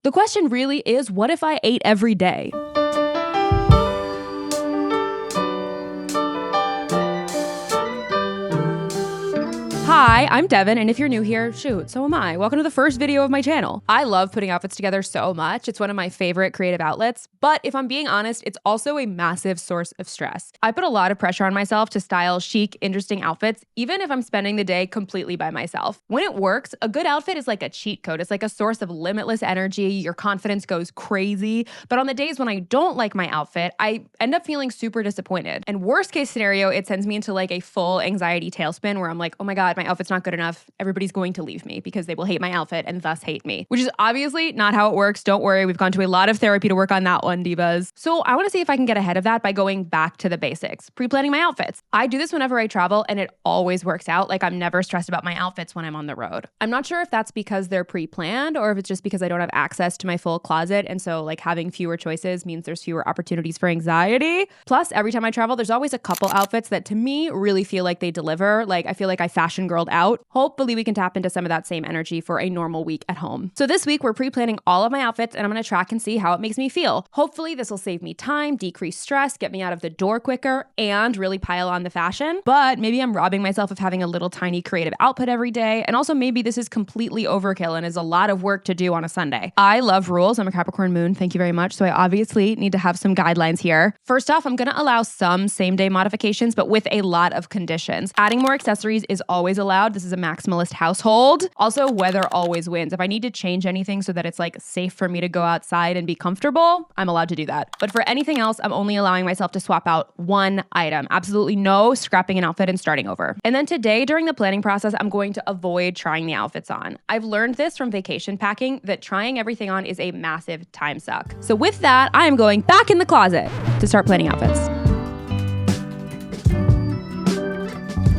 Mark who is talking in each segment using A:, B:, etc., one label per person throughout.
A: The question really is, what if I ate every day? Hi, I'm Devin, and if you're new here, shoot, so am I. Welcome to the first video of my channel. I love putting outfits together so much. It's one of my favorite creative outlets, but if I'm being honest, it's also a massive source of stress. I put a lot of pressure on myself to style chic, interesting outfits, even if I'm spending the day completely by myself. When it works, a good outfit is like a cheat code. It's like a source of limitless energy. Your confidence goes crazy. But on the days when I don't like my outfit, I end up feeling super disappointed. And worst case scenario, it sends me into like a full anxiety tailspin where I'm like, oh my God, my outfit's not good enough. Everybody's going to leave me because they will hate my outfit and thus hate me, which is obviously not how it works. Don't worry. We've gone to a lot of therapy to work on that one, divas. So I want to see if I can get ahead of that by going back to the basics, pre-planning my outfits. I do this whenever I travel and it always works out. Like I'm never stressed about my outfits when I'm on the road. I'm not sure if that's because they're pre-planned or if it's just because I don't have access to my full closet. And so like having fewer choices means there's fewer opportunities for anxiety. Plus, every time I travel, there's always a couple outfits that to me really feel like they deliver. Like I feel like I fashion girled out. Hopefully we can tap into some of that same energy for a normal week at home. So this week we're pre-planning all of my outfits and I'm going to track and see how it makes me feel. Hopefully this will save me time, decrease stress, get me out of the door quicker, and really pile on the fashion. But maybe I'm robbing myself of having a little tiny creative output every day. And also maybe this is completely overkill and is a lot of work to do on a Sunday. I love rules. I'm a Capricorn moon. Thank you very much. So I obviously need to have some guidelines here. First off, I'm going to allow some same day modifications, but with a lot of conditions. Adding more accessories is always allowed. This is a maximalist household. Also, weather always wins. If I need to change anything so that it's like safe for me to go outside and be comfortable, I'm allowed to do that. But for anything else, I'm only allowing myself to swap out one item. Absolutely no scrapping an outfit and starting over. And then today during the planning process, I'm going to avoid trying the outfits on. I've learned this from vacation packing that trying everything on is a massive time suck. So with that, I am going back in the closet to start planning outfits.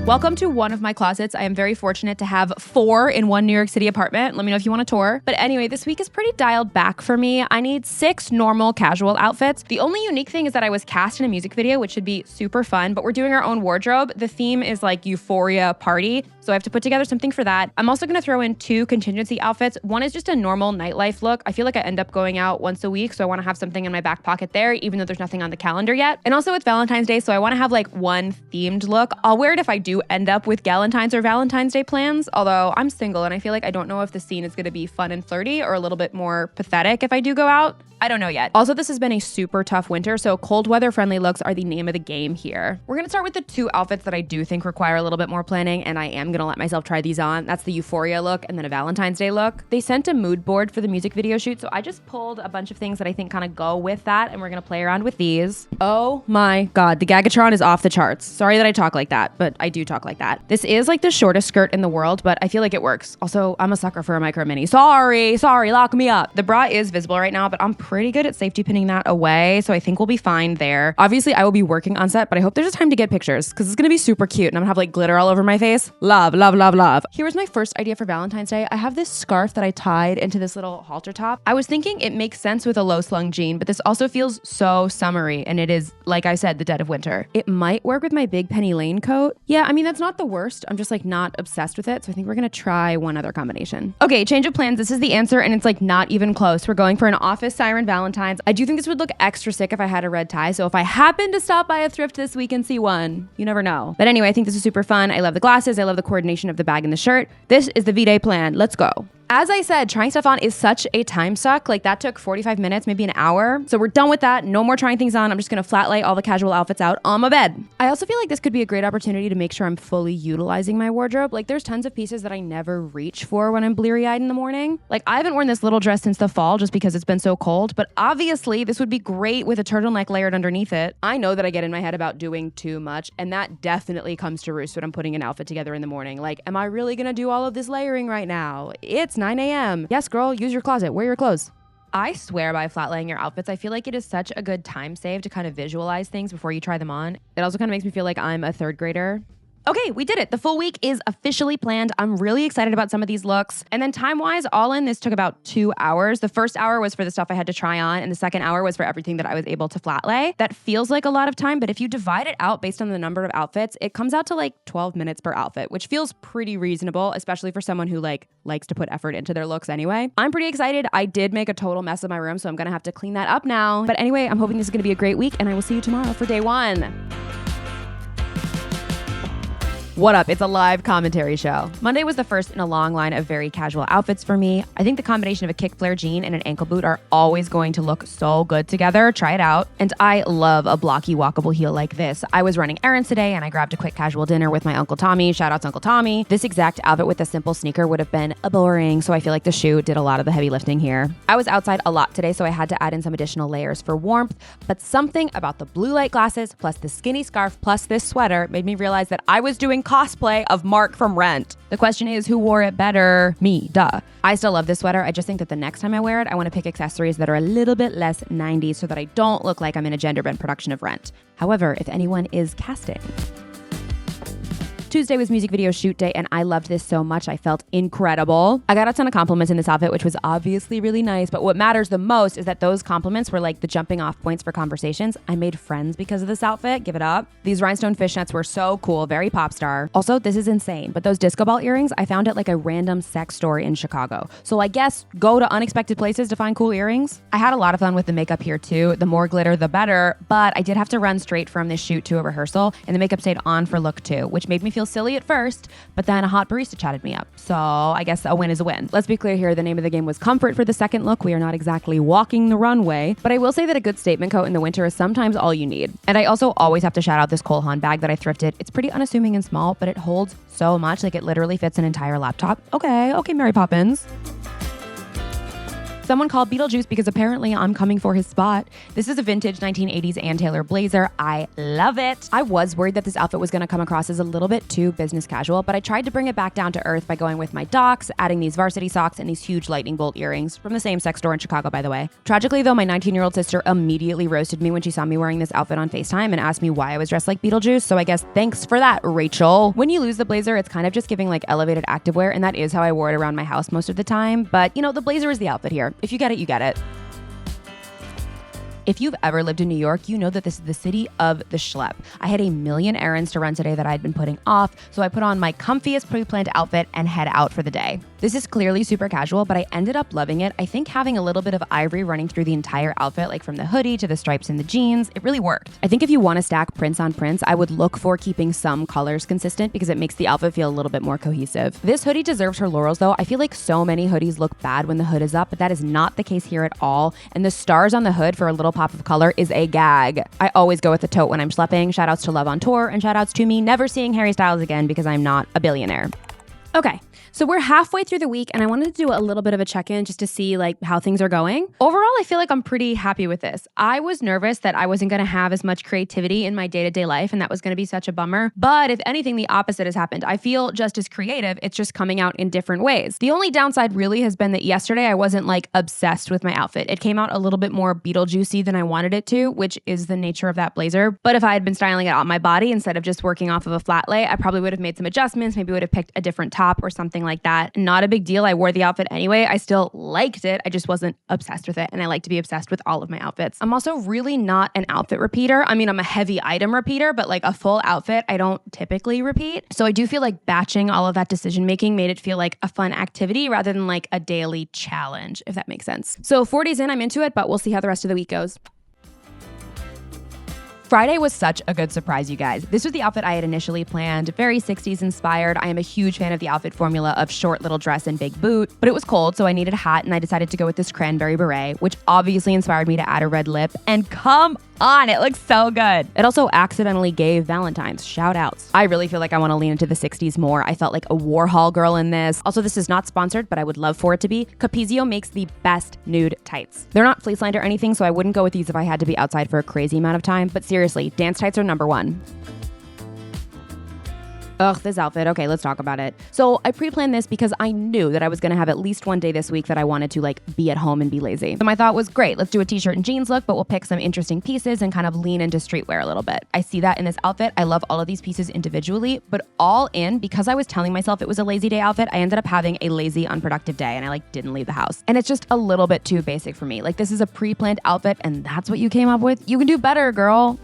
A: Welcome to one of my closets. I am very fortunate to have 4 in one New York City apartment. Let me know if you want a tour. But anyway, this week is pretty dialed back for me. I need 6 normal casual outfits. The only unique thing is that I was cast in a music video, which should be super fun, but we're doing our own wardrobe. The theme is like Euphoria party. So I have to put together something for that. I'm also gonna throw in 2 contingency outfits. One is just a normal nightlife look. I feel like I end up going out once a week, so I wanna have something in my back pocket there, even though there's nothing on the calendar yet. And also it's Valentine's Day, so I wanna have like one themed look. I'll wear it if I do end up with Galentine's or Valentine's Day plans, although I'm single and I feel like I don't know if the scene is gonna be fun and flirty or a little bit more pathetic if I do go out. I don't know yet. Also, this has been a super tough winter, so cold weather friendly looks are the name of the game here. We're gonna start with the 2 outfits that I do think require a little bit more planning, and I am gonna let myself try these on. That's the Euphoria look and then a Valentine's Day look. They sent a mood board for the music video shoot, so I just pulled a bunch of things that I think kind of go with that, and we're gonna play around with these. Oh my God, the Gagatron is off the charts. Sorry that I talk like that, but I do talk like that. This is like the shortest skirt in the world, but I feel like it works. Also, I'm a sucker for a micro mini. Sorry, lock me up. The bra is visible right now, but I'm pretty good at safety pinning that away, so I think we'll be fine there. Obviously, I will be working on set, but I hope there's a time to get pictures because it's gonna be super cute and I'm gonna have like glitter all over my face. Love, love, love, love. Here was my first idea for Valentine's Day. I have this scarf that I tied into this little halter top. I was thinking it makes sense with a low slung jean, but this also feels so summery, and it is, like I said, the dead of winter. It might work with my big Penny Lane coat. Yeah, I mean, that's not the worst. I'm just like not obsessed with it, so I think we're gonna try one other combination. Okay, change of plans. This is the answer, and it's like not even close. We're going for an office siren Valentine's. I do think this would look extra sick if I had a red tie, so if I happen to stop by a thrift this week and see one, you never know. But anyway, I think this is super fun. I love the glasses. I love the coordination of the bag and the shirt. This is the V-Day plan. Let's go. As I said, trying stuff on is such a time suck. Like that took 45 minutes, maybe an hour. So we're done with that. No more trying things on. I'm just gonna flat lay all the casual outfits out on my bed. I also feel like this could be a great opportunity to make sure I'm fully utilizing my wardrobe. Like there's tons of pieces that I never reach for when I'm bleary-eyed in the morning. Like I haven't worn this little dress since the fall just because it's been so cold, but obviously this would be great with a turtleneck layered underneath it. I know that I get in my head about doing too much, and that definitely comes to roost when I'm putting an outfit together in the morning. Like, am I really gonna do all of this layering right now? It's 9 a.m. Yes, girl, use your closet. Wear your clothes. I swear by flat laying your outfits. I feel like it is such a good time save to kind of visualize things before you try them on. It also kind of makes me feel like I'm a 3rd grader. Okay, we did it. The full week is officially planned. I'm really excited about some of these looks. And then time-wise, all in, this took about 2 hours. The first hour was for the stuff I had to try on, and the second hour was for everything that I was able to flat lay. That feels like a lot of time, but if you divide it out based on the number of outfits, it comes out to like 12 minutes per outfit, which feels pretty reasonable, especially for someone who likes to put effort into their looks anyway. I'm pretty excited. I did make a total mess of my room, so I'm gonna have to clean that up now. But anyway, I'm hoping this is gonna be a great week, and I will see you tomorrow for day 1. What up? It's a live commentary show. Monday was the first in a long line of very casual outfits for me. I think the combination of a kick flare jean and an ankle boot are always going to look so good together. Try it out. And I love a blocky walkable heel like this. I was running errands today and I grabbed a quick casual dinner with my Uncle Tommy. Shout out to Uncle Tommy. This exact outfit with a simple sneaker would have been boring, so I feel like the shoe did a lot of the heavy lifting here. I was outside a lot today, so I had to add in some additional layers for warmth, but something about the blue light glasses plus the skinny scarf plus this sweater made me realize that I was doing cosplay of Mark from Rent. The question is, who wore it better? Me, duh. I still love this sweater. I just think that the next time I wear it, I want to pick accessories that are a little bit less 90s so that I don't look like I'm in a gender bent production of Rent. However, if anyone is casting. Tuesday was music video shoot day, and I loved this so much. I felt incredible. I got a ton of compliments in this outfit, which was obviously really nice, but what matters the most is that those compliments were like the jumping off points for conversations. I made friends because of this outfit. Give it up. These rhinestone fishnets were so cool, very pop star. Also, this is insane, but those disco ball earrings, I found at like a random sex store in Chicago. So I guess go to unexpected places to find cool earrings. I had a lot of fun with the makeup here too. The more glitter, the better, but I did have to run straight from this shoot to a rehearsal, and the makeup stayed on for look 2, which made me feel silly at first, but then a hot barista chatted me up. So I guess a win is a win. Let's be clear here, the name of the game was comfort for the second look. We are not exactly walking the runway, but I will say that a good statement coat in the winter is sometimes all you need. And I also always have to shout out this Cole Haan bag that I thrifted. It's pretty unassuming and small, but it holds so much, like it literally fits an entire laptop. Okay, Mary Poppins. Someone called Beetlejuice because apparently I'm coming for his spot. This is a vintage 1980s Ann Taylor blazer. I love it. I was worried that this outfit was gonna come across as a little bit too business casual, but I tried to bring it back down to earth by going with my Docs, adding these varsity socks and these huge lightning bolt earrings from the same sex store in Chicago, by the way. Tragically though, my 19-year-old sister immediately roasted me when she saw me wearing this outfit on FaceTime and asked me why I was dressed like Beetlejuice, so I guess thanks for that, Rachel. When you lose the blazer, it's kind of just giving like elevated activewear, and that is how I wore it around my house most of the time, but you know, the blazer is the outfit here. If you get it, you get it. If you've ever lived in New York, you know that this is the city of the schlep. I had a million errands to run today that I'd been putting off, so I put on my comfiest pre-planned outfit and head out for the day. This is clearly super casual, but I ended up loving it. I think having a little bit of ivory running through the entire outfit, like from the hoodie to the stripes in the jeans, it really worked. I think if you want to stack prints on prints, I would look for keeping some colors consistent because it makes the outfit feel a little bit more cohesive. This hoodie deserves her laurels though. I feel like so many hoodies look bad when the hood is up, but that is not the case here at all. And the stars on the hood for a little pop of color is a gag. I always go with the tote when I'm schlepping. Shout outs to Love on Tour and shout outs to me never seeing Harry Styles again because I'm not a billionaire. Okay, so we're halfway through the week and I wanted to do a little bit of a check-in just to see like how things are going. Overall, I feel like I'm pretty happy with this. I was nervous that I wasn't going to have as much creativity in my day-to-day life and that was going to be such a bummer. But if anything, the opposite has happened. I feel just as creative. It's just coming out in different ways. The only downside really has been that yesterday I wasn't like obsessed with my outfit. It came out a little bit more Beetlejuicy than I wanted it to, which is the nature of that blazer. But if I had been styling it on my body instead of just working off of a flat lay, I probably would have made some adjustments. Maybe would have picked a different top or something like that. Not a big deal. I wore the outfit anyway. I still liked it. I just wasn't obsessed with it. And I like to be obsessed with all of my outfits. I'm also really not an outfit repeater. I mean, I'm a heavy item repeater, but like a full outfit, I don't typically repeat. So I do feel like batching all of that decision making made it feel like a fun activity rather than like a daily challenge, if that makes sense. So 4 days in, I'm into it, but we'll see how the rest of the week goes. Friday was such a good surprise, you guys. This was the outfit I had initially planned, very 60s inspired. I am a huge fan of the outfit formula of short little dress and big boot, but it was cold, so I needed a hat and I decided to go with this cranberry beret, which obviously inspired me to add a red lip. And come on, it looks so good. It also accidentally gave Valentine's shout outs. I really feel like I want to lean into the 60s more. I felt like a Warhol girl in this. Also, this is not sponsored, but I would love for it to be. Capezio makes the best nude tights. They're not fleece lined or anything, so I wouldn't go with these if I had to be outside for a crazy amount of time, but seriously, dance tights are number one. Ugh, this outfit. Okay, let's talk about it. So I pre-planned this because I knew that I was going to have at least one day this week that I wanted to be at home and be lazy. So my thought was, great, let's do a t-shirt and jeans look, but we'll pick some interesting pieces and kind of lean into streetwear a little bit. I see that in this outfit. I love all of these pieces individually, but all in, because I was telling myself it was a lazy day outfit, I ended up having a lazy, unproductive day and I didn't leave the house. And it's just a little bit too basic for me. This is a pre-planned outfit and that's what you came up with? You can do better, girl.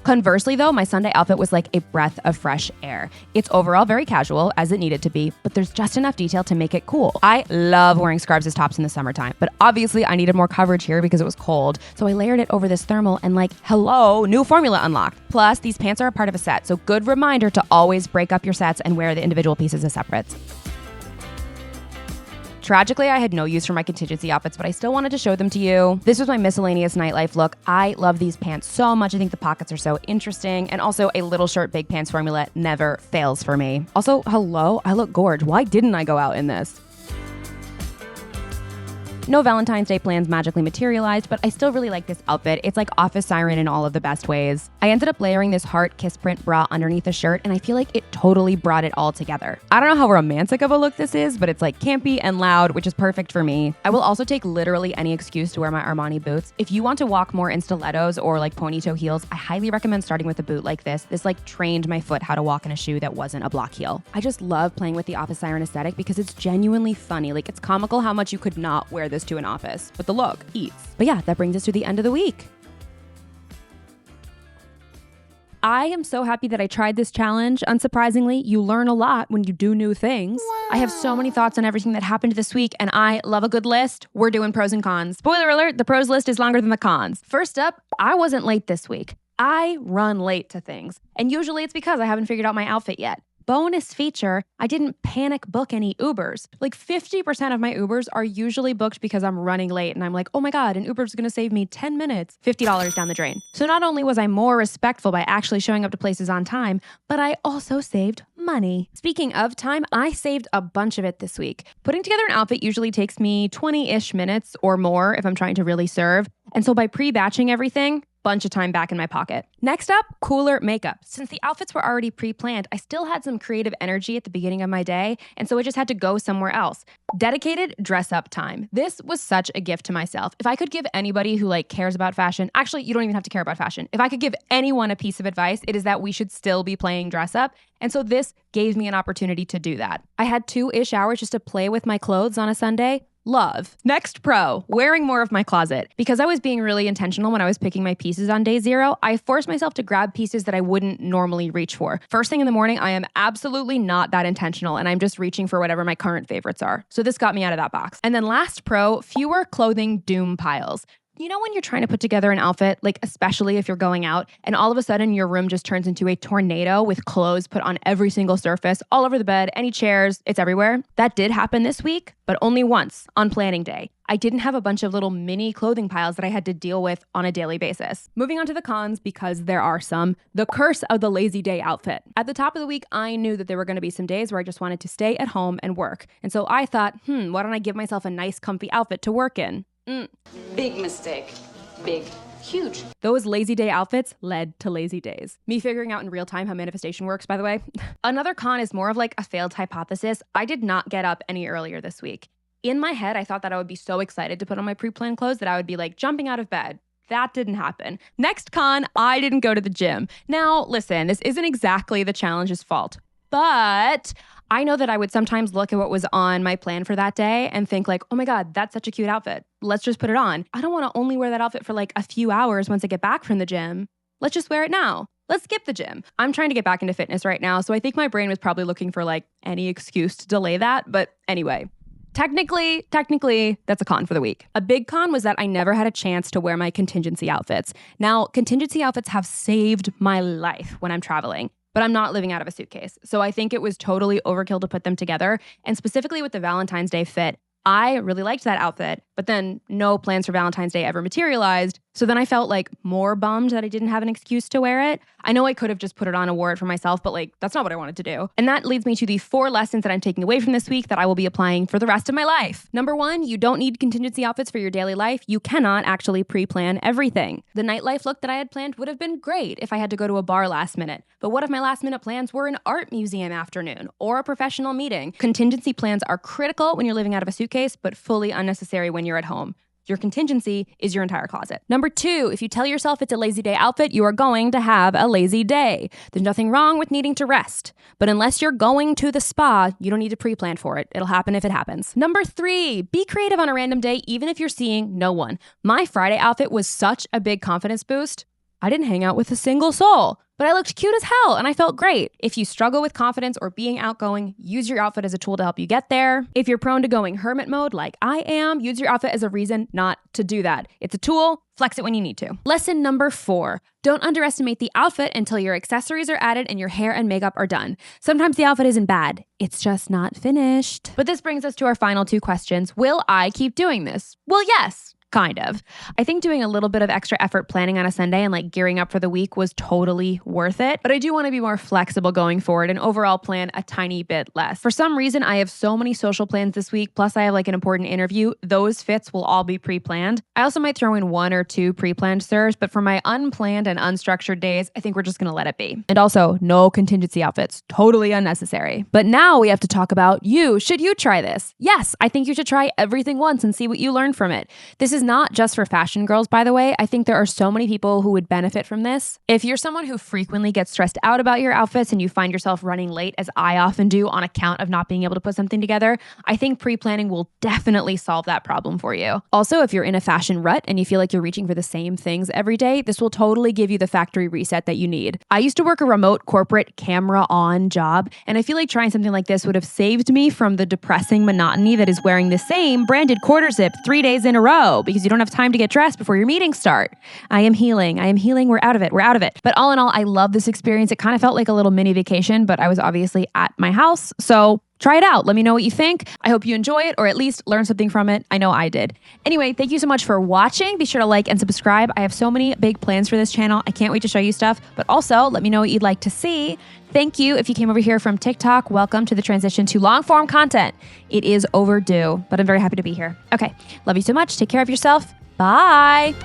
A: Conversely, though, my Sunday outfit was like a breath of fresh air. It's overall very casual, as it needed to be, but there's just enough detail to make it cool. I love wearing scarves as tops in the summertime, but obviously I needed more coverage here because it was cold, so I layered it over this thermal and hello, new formula unlocked. Plus, these pants are a part of a set, so good reminder to always break up your sets and wear the individual pieces as separates. Tragically, I had no use for my contingency outfits, but I still wanted to show them to you. This was my miscellaneous nightlife look. I love these pants so much. I think the pockets are so interesting. And also a little shirt, big pants formula never fails for me. Also, hello, I look gorge. Why didn't I go out in this? No Valentine's Day plans magically materialized, but I still really like this outfit. It's like Office Siren in all of the best ways. I ended up layering this heart kiss print bra underneath the shirt, and I feel like it totally brought it all together. I don't know how romantic of a look this is, but it's campy and loud, which is perfect for me. I will also take literally any excuse to wear my Armani boots. If you want to walk more in stilettos or ponytail heels, I highly recommend starting with a boot like this. This trained my foot how to walk in a shoe that wasn't a block heel. I just love playing with the Office Siren aesthetic because it's genuinely funny. It's comical how much you could not wear this to an office, but the look eats. But yeah, that brings us to the end of the week. I am so happy that I tried this challenge. Unsurprisingly, you learn a lot when you do new things. Wow. I have so many thoughts on everything that happened this week, and I love a good list. We're doing pros and cons. Spoiler alert, the pros list is longer than the cons. First up, I wasn't late this week. I run late to things, and usually it's because I haven't figured out my outfit yet. Bonus feature, I didn't panic book any Ubers. 50% of my Ubers are usually booked because I'm running late and I'm oh my God, an Uber's gonna save me 10 minutes, $50 down the drain. So not only was I more respectful by actually showing up to places on time, but I also saved money. Speaking of time, I saved a bunch of it this week. Putting together an outfit usually takes me 20-ish minutes or more if I'm trying to really serve. And so by pre-batching everything, bunch of time back in my pocket. Next up, cooler makeup. Since the outfits were already pre-planned, I still had some creative energy at the beginning of my day, and so I just had to go somewhere else. Dedicated dress up time. This was such a gift to myself. If I could give anybody who cares about fashion, actually, you don't even have to care about fashion. If I could give anyone a piece of advice, it is that we should still be playing dress up. And so this gave me an opportunity to do that. I had 2-ish hours just to play with my clothes on a Sunday. Love. Next pro, wearing more of my closet. Because I was being really intentional when I was picking my pieces on day 0, I forced myself to grab pieces that I wouldn't normally reach for. First thing in the morning, I am absolutely not that intentional and I'm just reaching for whatever my current favorites are. So this got me out of that box. And then last pro, fewer clothing doom piles. You know when you're trying to put together an outfit, especially if you're going out, and all of a sudden your room just turns into a tornado with clothes put on every single surface, all over the bed, any chairs, it's everywhere? That did happen this week, but only once, on planning day. I didn't have a bunch of little mini clothing piles that I had to deal with on a daily basis. Moving on to the cons, because there are some. The curse of the lazy day outfit. At the top of the week, I knew that there were going to be some days where I just wanted to stay at home and work. And so I thought, why don't I give myself a nice comfy outfit to work in?
B: Big mistake. Big. Huge.
A: Those lazy day outfits led to lazy days. Me figuring out in real time how manifestation works, by the way. Another con is more of a failed hypothesis. I did not get up any earlier this week. In my head, I thought that I would be so excited to put on my pre-planned clothes that I would be jumping out of bed. That didn't happen. Next con, I didn't go to the gym. Now, listen, this isn't exactly the challenge's fault, but I know that I would sometimes look at what was on my plan for that day and think oh my God, that's such a cute outfit. Let's just put it on. I don't want to only wear that outfit for a few hours once I get back from the gym. Let's just wear it now. Let's skip the gym. I'm trying to get back into fitness right now, so I think my brain was probably looking for any excuse to delay that. But anyway, technically, that's a con for the week. A big con was that I never had a chance to wear my contingency outfits. Now, contingency outfits have saved my life when I'm traveling. But I'm not living out of a suitcase. So I think it was totally overkill to put them together. And specifically with the Valentine's Day fit, I really liked that outfit, but then no plans for Valentine's Day ever materialized. So then I felt like more bummed that I didn't have an excuse to wear it. I know I could have just put it on and wore it for myself, but like that's not what I wanted to do. And that leads me to the 4 lessons that I'm taking away from this week that I will be applying for the rest of my life. Number 1, you don't need contingency outfits for your daily life. You cannot actually pre-plan everything. The nightlife look that I had planned would have been great if I had to go to a bar last minute. But what if my last minute plans were an art museum afternoon or a professional meeting? Contingency plans are critical when you're living out of a suitcase, but fully unnecessary when you're at home. Your contingency is your entire closet. Number 2, if you tell yourself it's a lazy day outfit, you are going to have a lazy day. There's nothing wrong with needing to rest. But unless you're going to the spa, you don't need to pre-plan for it. It'll happen if it happens. Number 3, be creative on a random day, even if you're seeing no one. My Friday outfit was such a big confidence boost. I didn't hang out with a single soul, but I looked cute as hell and I felt great. If you struggle with confidence or being outgoing, use your outfit as a tool to help you get there. If you're prone to going hermit mode like I am, use your outfit as a reason not to do that. It's a tool, flex it when you need to. Lesson number 4, don't underestimate the outfit until your accessories are added and your hair and makeup are done. Sometimes the outfit isn't bad, it's just not finished. But this brings us to our final 2 questions. Will I keep doing this? Well, yes. Kind of. I think doing a little bit of extra effort planning on a Sunday and like gearing up for the week was totally worth it. But I do want to be more flexible going forward and overall plan a tiny bit less. For some reason, I have so many social plans this week, plus I have like an important interview. Those fits will all be pre-planned. I also might throw in 1 or 2 pre-planned serves, but for my unplanned and unstructured days, I think we're just going to let it be. And also, no contingency outfits. Totally unnecessary. But now we have to talk about you. Should you try this? Yes, I think you should try everything once and see what you learn from it. This is not just for fashion girls, by the way. I think there are so many people who would benefit from this. If you're someone who frequently gets stressed out about your outfits and you find yourself running late, as I often do on account of not being able to put something together, I think pre-planning will definitely solve that problem for you. Also, if you're in a fashion rut and you feel like you're reaching for the same things every day, this will totally give you the factory reset that you need. I used to work a remote corporate camera on job, and I feel like trying something like this would have saved me from the depressing monotony that is wearing the same branded quarter zip 3 days in a row because you don't have time to get dressed before your meetings start. I am healing. We're out of it. But all in all, I love this experience. It kind of felt like a little mini vacation, but I was obviously at my house. So try it out. Let me know what you think. I hope you enjoy it or at least learn something from it. I know I did. Anyway, thank you so much for watching. Be sure to like and subscribe. I have so many big plans for this channel. I can't wait to show you stuff, but also let me know what you'd like to see. Thank you if you came over here from TikTok. Welcome to the transition to long form content. It is overdue, but I'm very happy to be here. Okay. Love you so much. Take care of yourself. Bye.